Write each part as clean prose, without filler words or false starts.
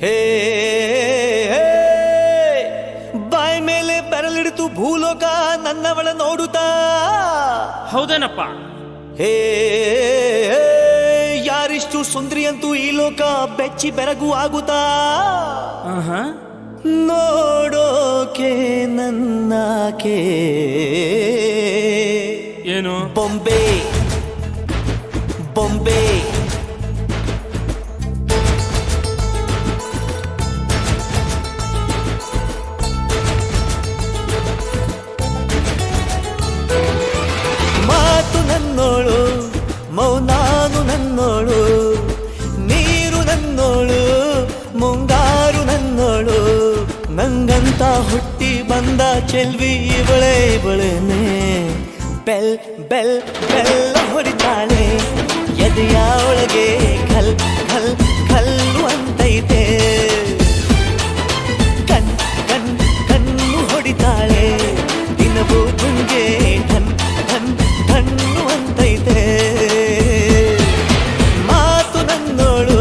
ಹೇ ಬಾಯ್ ಮೇಲೆ ಬೆರಳಿಡಿತು ಭೂಲೋಕ ನನ್ನವಳ ನೋಡುತ್ತಾ. ಹೌದೇನಪ್ಪ. ಹೇ ಯಾರಿಷ್ಟು ಸುಂದ್ರಿ ಅಂತೂ ಈ ಲೋಕ ಬೆಚ್ಚಿ ಬೆರಗು ಆಗುತ್ತಾ. ನೋಡೋಕೆ ನನ್ನಾಕೆ ಏನು ಬೊಂಬೆ ಬೊಂಬೆ ಮಾತು ನನ್ನೋಳು ಮೌನಾನು ನನ್ನೋಳು ನೀರು ನನ್ನೋಳು ಮುಂಗಾರು ನನ್ನೋಳು ನಂಗಂತ ಹುಟ್ಟಿ ಬಂದ ಚೆಲ್ವಿ ಇವಳೇ ಇವಳೇನೆ. ಬೆಲ್ ಬೆಲ್ ಬೆಲ್ಲ ಹೊಡಿತಾಳೆ ಎದೆಯ ಒಳಗೆ ಖಲ್ ಖಲ್ ಖಲ್ಲು ಅಂತೈತೆ. ಕಣ್ ಕಣ್ ಕಣ್ಣು ಹೊಡಿತಾಳೆ ದಿನವೂ ತುಂಗೆ ಠನ್ ಠನ್ ಠಣ್ಣು ಅಂತೈತೆ. ಮಾತು ನನ್ನೋಳು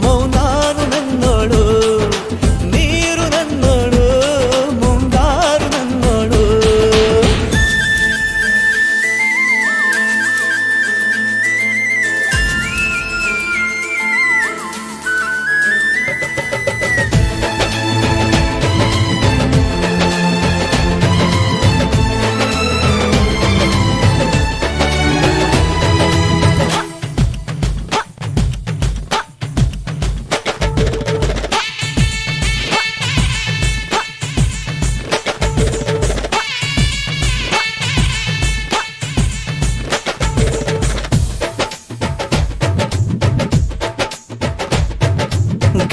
ಮೌನಾನು ನನ್ನೋಳು ನೀರು ನನ್ನೋಳು ಮುಂಗಾರು ನನ್ನೋಳು.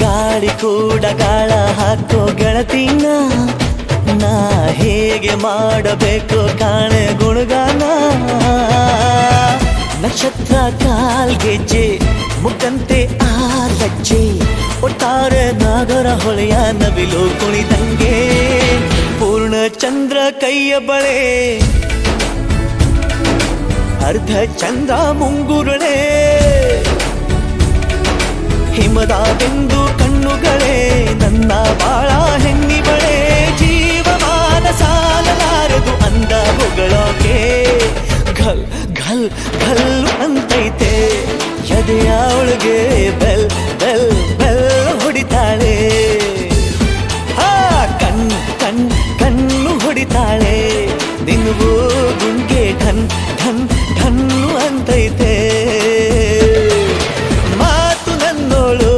ಗಾಳಿ ಕೂಡ ಗಾಳ ಹಾಕೋ ಗೆಳತಿನ ನಾ ಹೇಗೆ ಮಾಡಬೇಕು ಕಾಣೆ ಗುಣಗಾನ. ನಕ್ಷತ್ರ ಕಾಲ್ಗೆಜ್ಜೆ ಮುಖಂತೆ ಆ ಲಜ್ಜೆ ಒಟ್ಟಾರೆ ನಾಗರ ಹೊಳೆಯ ನವಿಲು ಕುಣಿದಂಗೆ. ಪೂರ್ಣ ಚಂದ್ರ ಕೈಯ ಬಳೆ ಅರ್ಧ ಚಂದ್ರ ಮುಂಗುರುಳೆ ಹಿಮದ ಬಿಂದು ಕಣ್ಣುಗಳೇ ನನ್ನ ಬಾಳ ಹೆಣ್ಣಿಬಳೆ. ಜೀವಮಾನ ಸಾಲಲಾರದು ಅಂದ ಹೊಗಳೋಕೆ ಘಲ್ ಘಲ್ ಘಲ್ಲು ಅಂತೈತೆ ಎದೆಯ ಒಳಗೆ ಬೆಲ್ ಬೆಲ್ ಬೆಲ್ ಹೊಡಿತಾಳೆ. ಕಣ್ ಕಣ್ ಕಣ್ಣು ಹೊಡಿತಾಳೆ ದಿನವೂ ಗುಂಗೆ ಠನ್ ಠನ್ ಠನ್ನು ಅಂತೈತೆ. ಮಾತು ನನ್ನೋಳು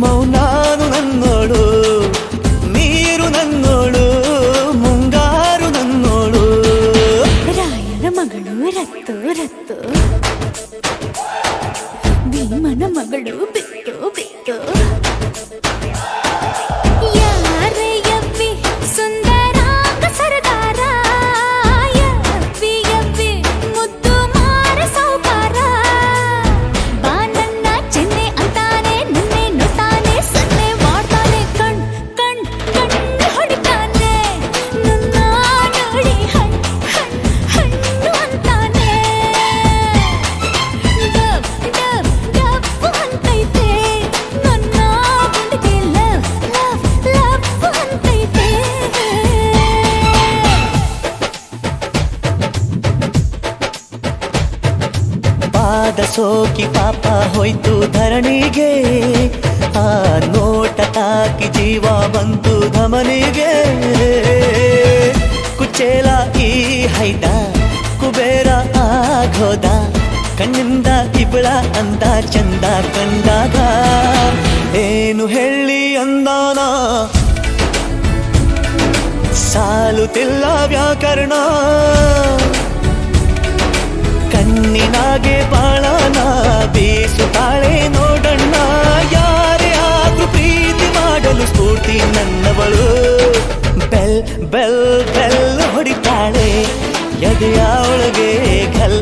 ಮೌನಾನು ನನ್ನೋಳು ನೀರು ನನ್ನೋಳು ಮುಂಗಾರು ನನ್ನೋಳು. ರಾಯನ ಮಗಳು ರತ್ತು ರತ್ತು ಭೀಮನ ಮಗಳು ಬಿತ್ತು ಬಿತ್ತು. ಯಾರೇ ಯವ್ವಿ ಸುಂದರಾಂಗ ಸರದಾರ ಯವ್ವಿ ಯವ್ವಿ ಮುದ್ದು ಮಾರ ಸೌಕಾರ. ಬಾ ನನ್ನ ಚೆನ್ನೆ ಅಂತಾನೆ ನಿನ್ನೆ ನೋಡ್ತಾನೆ ಸನ್ನೆ ಮಾಡ್ತಾನೆ ಕಣ್ ಕಣ್ ಕಣ್ಣು ಹೊಡಿತಾನೆ ನನ್ನ ನೋಡಿ ಹಣ್ ಹಣ್ ಹಣ್ಣು ಅಂತಾನೆ. ಡಬ್ ಡಬ್ ಡಬ್ಬು ಅಂತೈತೆ ನನ್ನ ಗುಂಡಿಗೆ ಲವ್ ಲವ್ ಲವ್ ಅಂತೈತೆ. ಪಾದ ಸೋಕಿ ಪಾಪ ಹೋಯ್ತು ಧರಣಿಗೆ ಆ ನೋಟ ತಾಕಿ ಜೀವ ಬಂತು ಧಮನಿಗೆ. ಕುಚೇಲ ಈ ಹೈದ ಕುಬೇರ ಆಗೋದ ಕಣ್ಣಿಂದ ಇವಳ ಅಂದ ಚಂದ ಕಂದಾಗ. ಏನು ಹೇಳಿ ಅಂದಾನ ಸಾಲುತ್ತಿಲ್ಲ ವ್ಯಾಕರಣ. ಕಣ್ಣಿನಾಗೆ ಬಾಳನ ಬೀಸುತ್ತಾಳೆ ನೋಡಣ್ಣ. ಯಾರೇ ಆದ್ರೂ ಪ್ರೀತಿ ಮಾಡಲು ಸ್ಫೂರ್ತಿ ನನ್ನವಳು. ಬೆಲ್ ಬೆಲ್ ಬೆಲ್ ಹೊಡಿತಾಳೆ ಎದೆಯ ಒಳಗೆ ಘಲ್